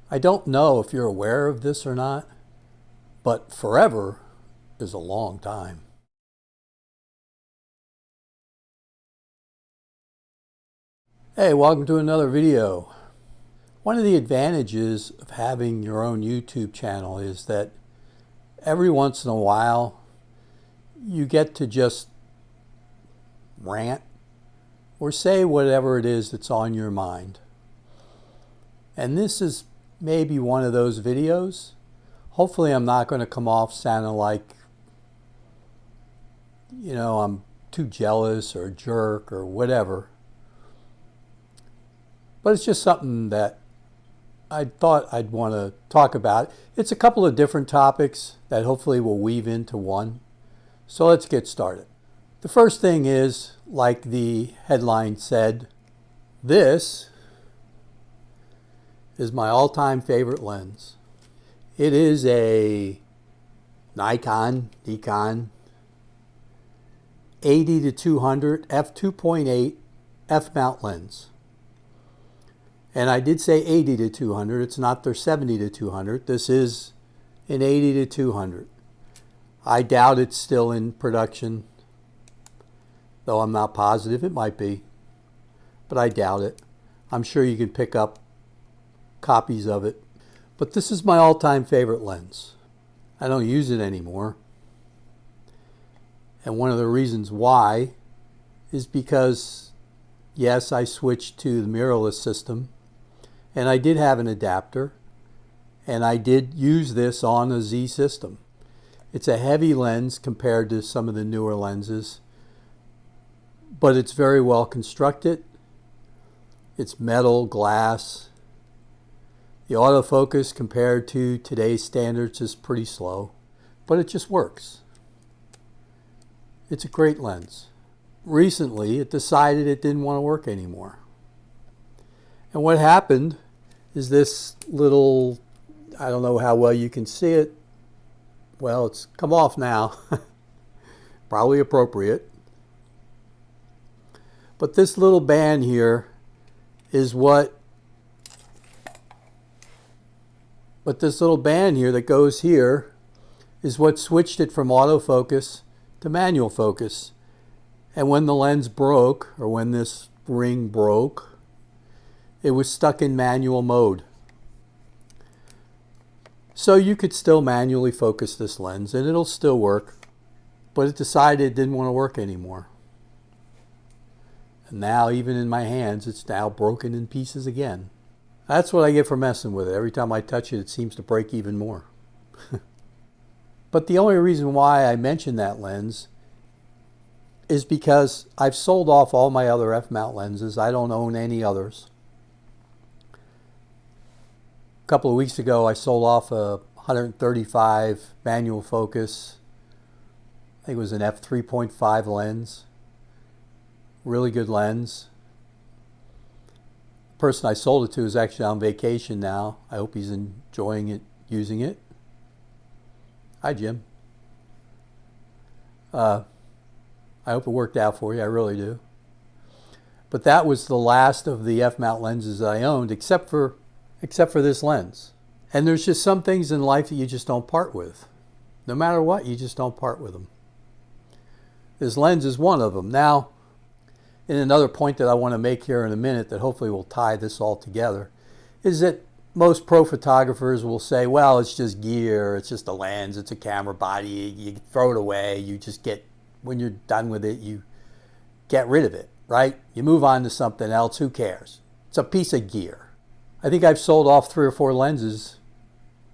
I don't know if you're aware of this or not, but forever is a long time. Hey, welcome to another video. One of the advantages of having your own YouTube channel is that every once in a while you get to just rant or say whatever it is that's on your mind. And this is maybe one of those videos. Hopefully I'm not going to come off sounding like, I'm too jealous or a jerk or whatever. But it's just something that I thought I'd want to talk about. It's a couple of different topics that hopefully will weave into one. So let's get started. The first thing is, like the headline said, this is my all-time favorite lens. It is a Nikon Z8 80-200 f2.8 f-mount lens. And I did say 80-200. It's not their 70-200. This is an 80-200. I doubt it's still in production, though I'm not positive. It might be, but I doubt it. I'm sure you can pick up copies of it. But this is my all-time favorite lens. I don't use it anymore. And one of the reasons why is because, yes, I switched to the mirrorless system. And I did have an adapter, and I did use this on a Z system. It's a heavy lens compared to some of the newer lenses, but it's very well constructed. It's metal, glass. The autofocus compared to today's standards is pretty slow, but it just works. It's a great lens. Recently, it decided it didn't want to work anymore. And what happened is this little, I don't know how well you can see it. Well, it's come off now. Probably appropriate. But this little band here is what, this little band here that goes here is what switched it from autofocus to manual focus. And when the lens broke, or when this ring broke, it was stuck in manual mode. So you could still manually focus this lens and it'll still work, but it decided it didn't want to work anymore. And now, even in my hands, it's now broken in pieces again. That's what I get for messing with it. Every time I touch it, it seems to break even more. But the only reason why I mention that lens is because I've sold off all my other f-mount lenses. I don't own any others. A couple of weeks ago, I sold off a 135 manual focus. I think it was an f3.5 lens. Really good lens. The person I sold it to is actually on vacation now. I hope he's enjoying it, using it. Hi, Jim. I hope it worked out for you. I really do. But that was the last of the f-mount lenses that I owned, except for this lens. And there's just some things in life that you just don't part with. No matter what, you just don't part with them. This lens is one of them. Now, in another point that I want to make here in a minute that hopefully will tie this all together, is that most pro photographers will say, well, it's just gear, it's just a lens, it's a camera body, you throw it away, you just get, when you're done with it, you get rid of it, right? You move on to something else, who cares? It's a piece of gear. I think I've sold off 3 or 4 lenses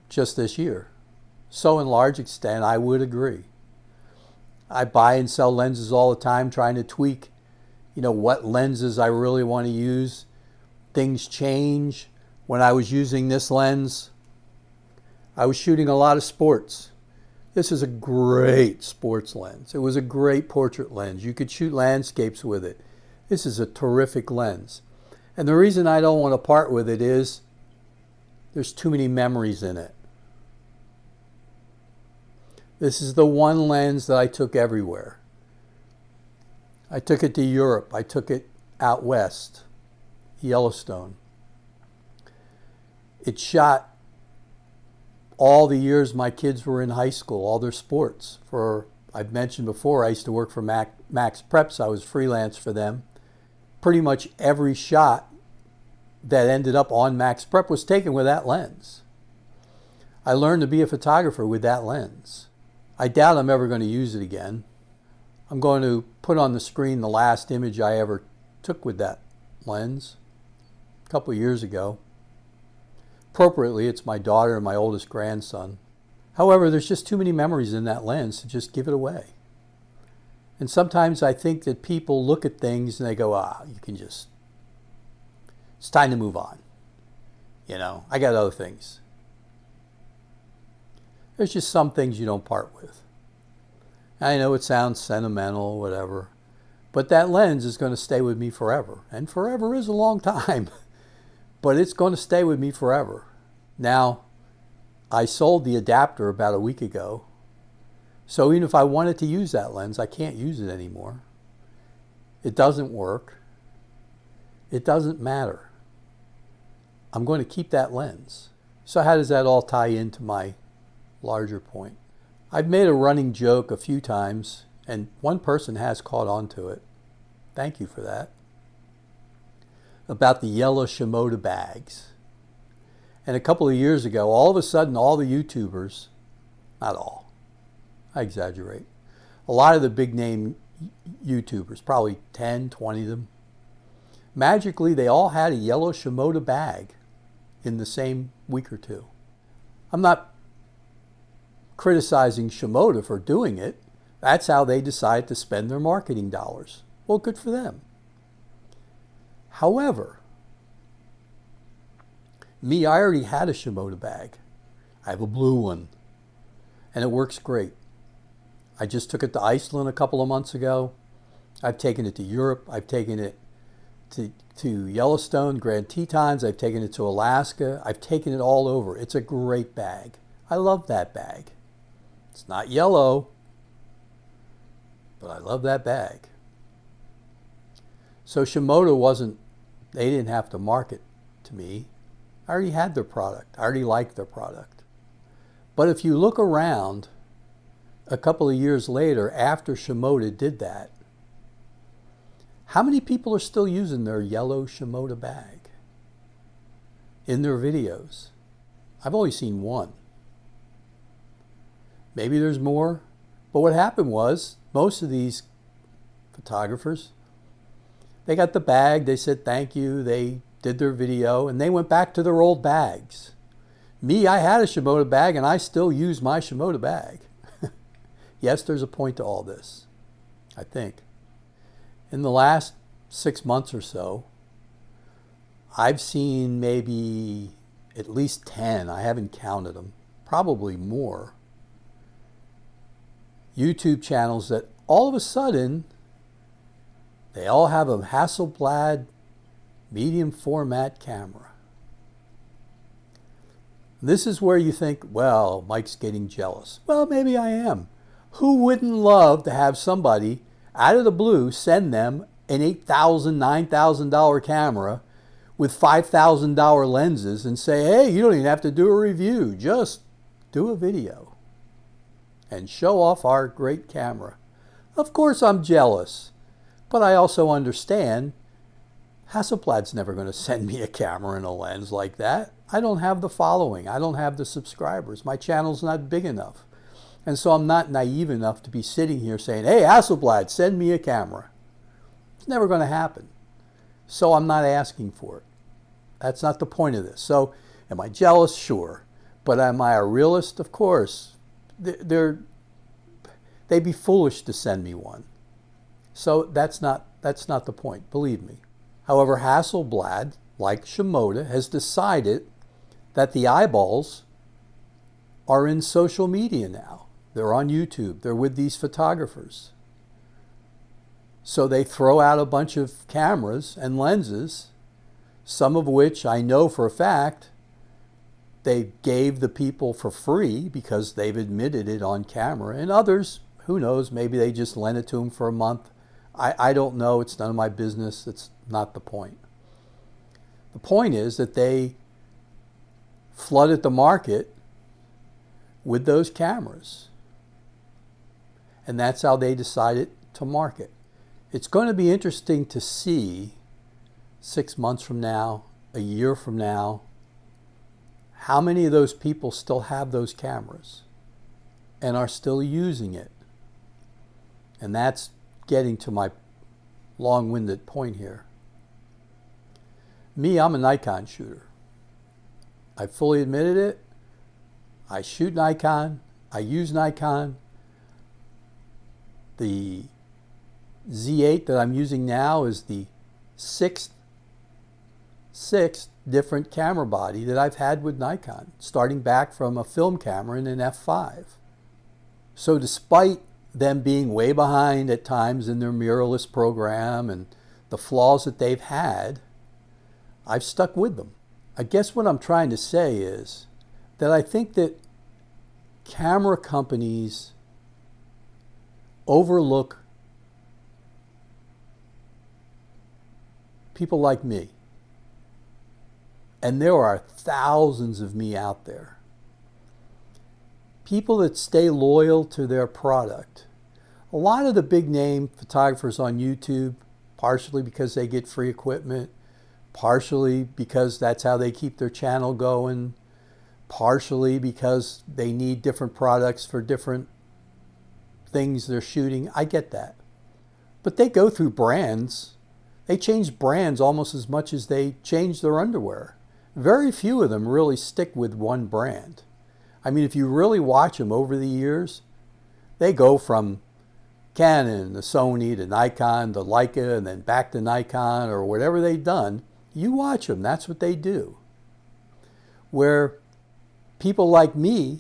just this year. So in large extent, I would agree. I buy and sell lenses all the time, trying to tweak, what lenses I really want to use. Things change. When I was using this lens, I was shooting a lot of sports. This is a great sports lens. It was a great portrait lens. You could shoot landscapes with it. This is a terrific lens. And the reason I don't want to part with it is there's too many memories in it. This is the one lens that I took everywhere. I took it to Europe. I took it out west, Yellowstone. It shot all the years my kids were in high school, all their sports. I've mentioned before, I used to work for Max Preps. I was freelance for them. Pretty much every shot that ended up on Max Prep was taken with that lens. I learned to be a photographer with that lens. I doubt I'm ever going to use it again. I'm going to put on the screen the last image I ever took with that lens a couple of years ago. Appropriately, it's my daughter and my oldest grandson. However, there's just too many memories in that lens to just give it away. And sometimes I think that people look at things and they go, it's time to move on. I got other things. There's just some things you don't part with. I know it sounds sentimental, whatever, but that lens is going to stay with me forever. And forever is a long time, but it's going to stay with me forever. Now, I sold the adapter about a week ago, so even if I wanted to use that lens, I can't use it anymore. It doesn't work. It doesn't matter. I'm going to keep that lens. So how does that all tie into my larger point? I've made a running joke a few times, and one person has caught on to it. Thank you for that. About the yellow Shimoda bags. And a couple of years ago, all of a sudden, all the YouTubers, not all, I exaggerate, a lot of the big name YouTubers, probably 10, 20 of them, magically they all had a yellow Shimoda bag in the same week or two. I'm not criticizing Shimoda for doing it. That's how they decide to spend their marketing dollars. Well, good for them. However, I already had a Shimoda bag. I have a blue one, and it works great. I just took it to Iceland a couple of months ago. I've taken it to Europe. I've taken it to Yellowstone, Grand Tetons. I've taken it to Alaska. I've taken it all over. It's a great bag. I love that bag. It's not yellow, but I love that bag. So Shimoda they didn't have to market to me. I already had their product. I already liked their product. But if you look around a couple of years later after Shimoda did that, how many people are still using their yellow Shimoda bag in their videos? I've only seen one. Maybe there's more. But what happened was, most of these photographers, they got the bag, they said thank you, they did their video, and they went back to their old bags. I had a Shimoda bag, and I still use my Shimoda bag. Yes, there's a point to all this, I think. In the last 6 months or so, I've seen maybe at least 10, I haven't counted them, probably more, YouTube channels that all of a sudden, they all have a Hasselblad medium format camera. This is where you think, well, Mike's getting jealous. Well, maybe I am. Who wouldn't love to have somebody out of the blue send them an $8,000, $9,000 camera with $5,000 lenses and say, hey, you don't even have to do a review. Just do a video and show off our great camera. Of course I'm jealous, but I also understand Hasselblad's never going to send me a camera and a lens like that. I don't have the following. I don't have the subscribers. My channel's not big enough. And so I'm not naive enough to be sitting here saying, hey, Hasselblad, send me a camera. It's never going to happen. So I'm not asking for it. That's not the point of this. So am I jealous? Sure. But am I a realist? Of course. They'd be foolish to send me one. So that's not the point, believe me. However, Hasselblad, like Shimoda, has decided that the eyeballs are in social media now. They're on YouTube. They're with these photographers. So they throw out a bunch of cameras and lenses, some of which I know for a fact they gave the people for free because they've admitted it on camera, and others, who knows, maybe they just lent it to them for a month. I don't know. It's none of my business. It's not the point. The point is that they flooded the market with those cameras. And that's how they decided to market. It's going to be interesting to see 6 months from now, a year from now, how many of those people still have those cameras and are still using it. And that's getting to my long-winded point here. Me, I'm a Nikon shooter. I fully admitted it. I shoot Nikon. I use Nikon. The Z8 that I'm using now is the sixth different camera body that I've had with Nikon, starting back from a film camera in an F5. So despite them being way behind at times in their mirrorless program and the flaws that they've had, I've stuck with them. I guess what I'm trying to say is that I think that camera companies overlook people like me. And there are thousands of me out there. People that stay loyal to their product. A lot of the big name photographers on YouTube, partially because they get free equipment, partially because that's how they keep their channel going, partially because they need different products for different things they're shooting. I get that. But they go through brands. They change brands almost as much as they change their underwear. Very few of them really stick with one brand. I mean, if you really watch them over the years, they go from Canon to Sony to Nikon to Leica and then back to Nikon or whatever they've done. You watch them, that's what they do. Where people like me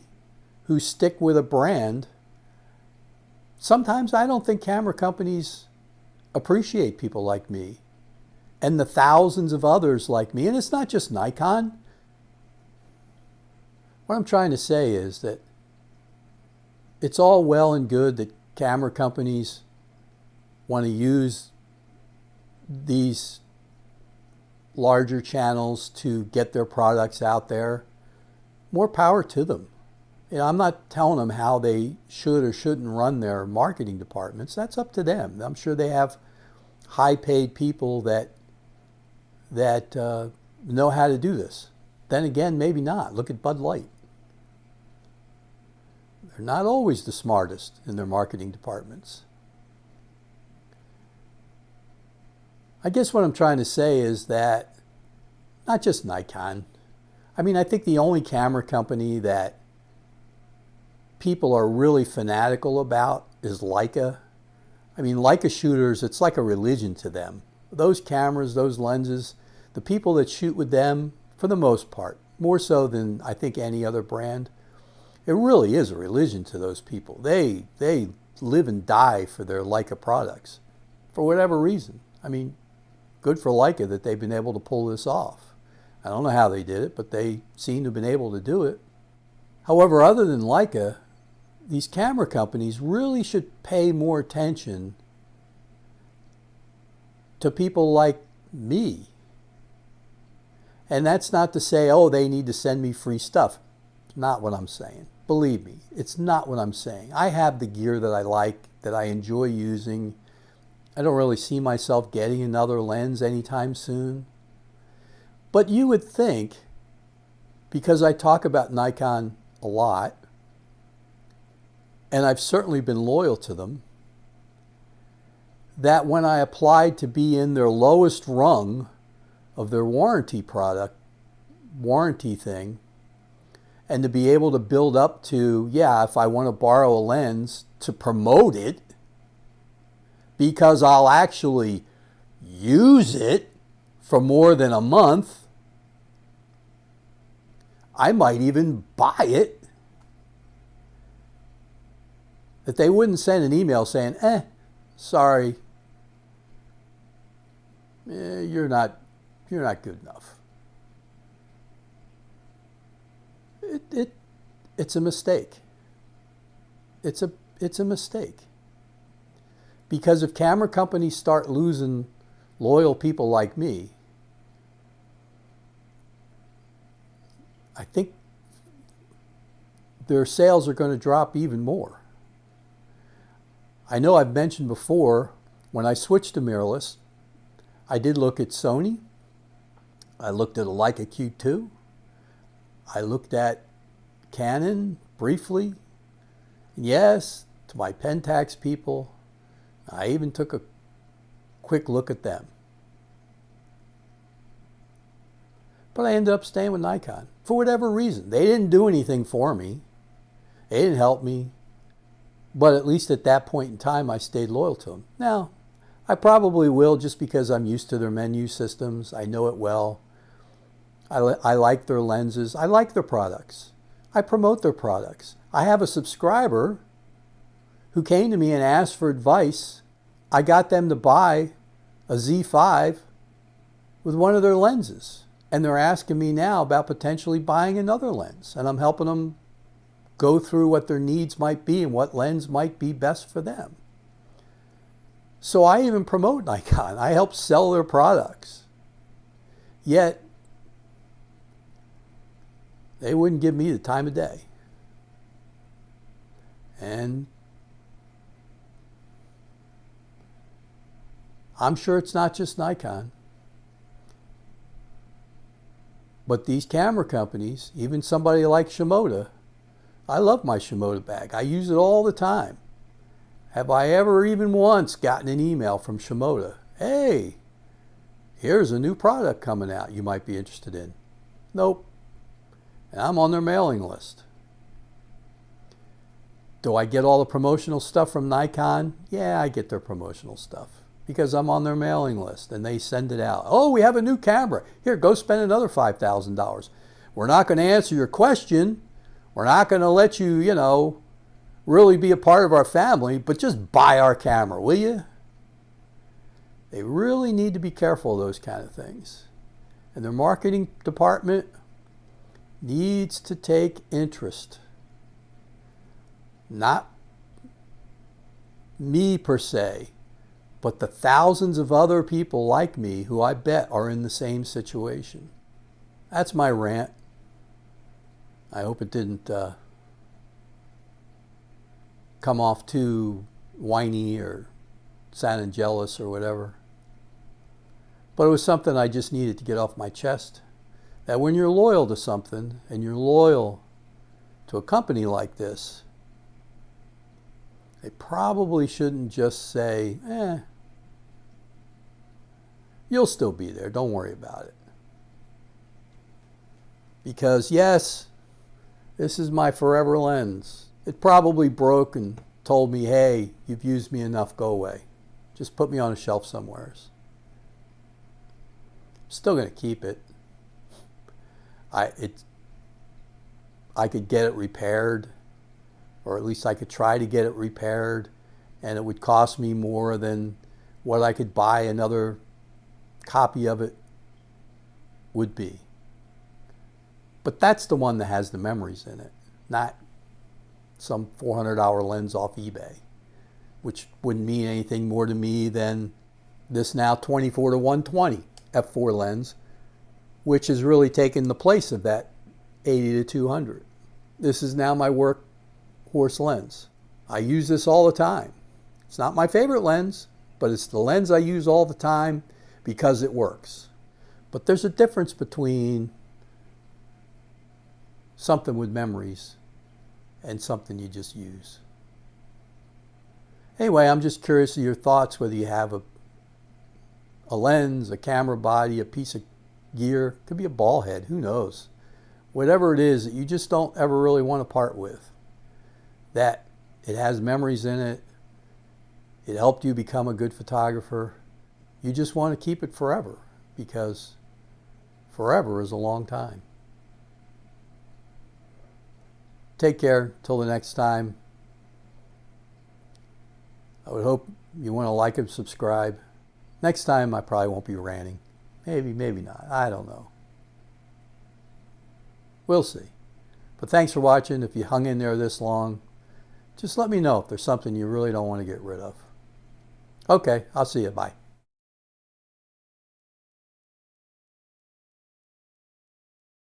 who stick with a brand, sometimes I don't think camera companies appreciate people like me and the thousands of others like me. And it's not just Nikon. What I'm trying to say is that it's all well and good that camera companies want to use these larger channels to get their products out there. More power to them. You know, I'm not telling them how they should or shouldn't run their marketing departments. That's up to them. I'm sure they have high-paid people that know how to do this. Then again, maybe not. Look at Bud Light. They're not always the smartest in their marketing departments. I guess what I'm trying to say is that not just Nikon. I mean, I think the only camera company that people are really fanatical about is Leica. I mean, Leica shooters, it's like a religion to them. Those cameras, those lenses, the people that shoot with them, for the most part, more so than I think any other brand, it really is a religion to those people. They live and die for their Leica products, for whatever reason. I mean, good for Leica that they've been able to pull this off. I don't know how they did it, but they seem to have been able to do it. However, other than Leica, these camera companies really should pay more attention to people like me. And that's not to say, oh, they need to send me free stuff. Not what I'm saying. Believe me, it's not what I'm saying. I have the gear that I like, that I enjoy using. I don't really see myself getting another lens anytime soon. But you would think, because I talk about Nikon a lot, and I've certainly been loyal to them, that when I applied to be in their lowest rung of their warranty thing, and to be able to build up to, yeah, if I want to borrow a lens, to promote it, because I'll actually use it for more than a month, I might even buy it, that they wouldn't send an email saying, sorry, you're not good enough. It's a mistake. It's a mistake. Because if camera companies start losing loyal people like me, I think their sales are going to drop even more. I know I've mentioned before, when I switched to mirrorless, I did look at Sony. I looked at a Leica Q2. I looked at Canon briefly. Yes, to my Pentax people, I even took a quick look at them. But I ended up staying with Nikon for whatever reason. They didn't do anything for me. They didn't help me. But at least at that point in time, I stayed loyal to them. Now, I probably will just because I'm used to their menu systems. I know it well. I like their lenses. I like their products. I promote their products. I have a subscriber who came to me and asked for advice. I got them to buy a Z5 with one of their lenses. And they're asking me now about potentially buying another lens. And I'm helping them go through what their needs might be and what lens might be best for them. So I even promote Nikon. I help sell their products. Yet, they wouldn't give me the time of day. And I'm sure it's not just Nikon. But these camera companies, even somebody like Shimoda, I love my Shimoda bag. I use it all the time. Have I ever even once gotten an email from Shimoda? Hey, here's a new product coming out you might be interested in. Nope. And I'm on their mailing list. Do I get all the promotional stuff from Nikon? Yeah, I get their promotional stuff because I'm on their mailing list and they send it out. Oh, we have a new camera. Here, go spend another $5,000. We're not going to answer your question. We're not going to let you, really be a part of our family, but just buy our camera, will you? They really need to be careful of those kind of things. And their marketing department needs to take interest. Not me per se, but the thousands of other people like me who I bet are in the same situation. That's my rant. I hope it didn't come off too whiny or sounding jealous or whatever. But it was something I just needed to get off my chest. That when you're loyal to something and you're loyal to a company like this, they probably shouldn't just say, you'll still be there, don't worry about it. Because yes, this is my forever lens. It probably broke and told me, hey, you've used me enough, go away. Just put me on a shelf somewhere. I'm still going to keep it. I could get it repaired, or at least I could try to get it repaired, and it would cost me more than what I could buy another copy of it would be. But that's the one that has the memories in it, not some $400 lens off eBay, which wouldn't mean anything more to me than this now 24-120 f4 lens, which has really taken the place of that 80-200. This is now my workhorse lens. I use this all the time. It's not my favorite lens, but it's the lens I use all the time because it works. But there's a difference between something with memories and something you just use. Anyway, I'm just curious of your thoughts, whether you have a lens, a camera body, a piece of gear, could be a ball head, who knows. Whatever it is that you just don't ever really want to part with, that it has memories in it, it helped you become a good photographer, you just want to keep it forever, because forever is a long time. Take care till the next time. I would hope you want to like and subscribe. Next time I probably won't be ranting. Maybe, maybe not. I don't know. We'll see. But thanks for watching. If you hung in there this long, just let me know if there's something you really don't want to get rid of. Okay, I'll see you. Bye.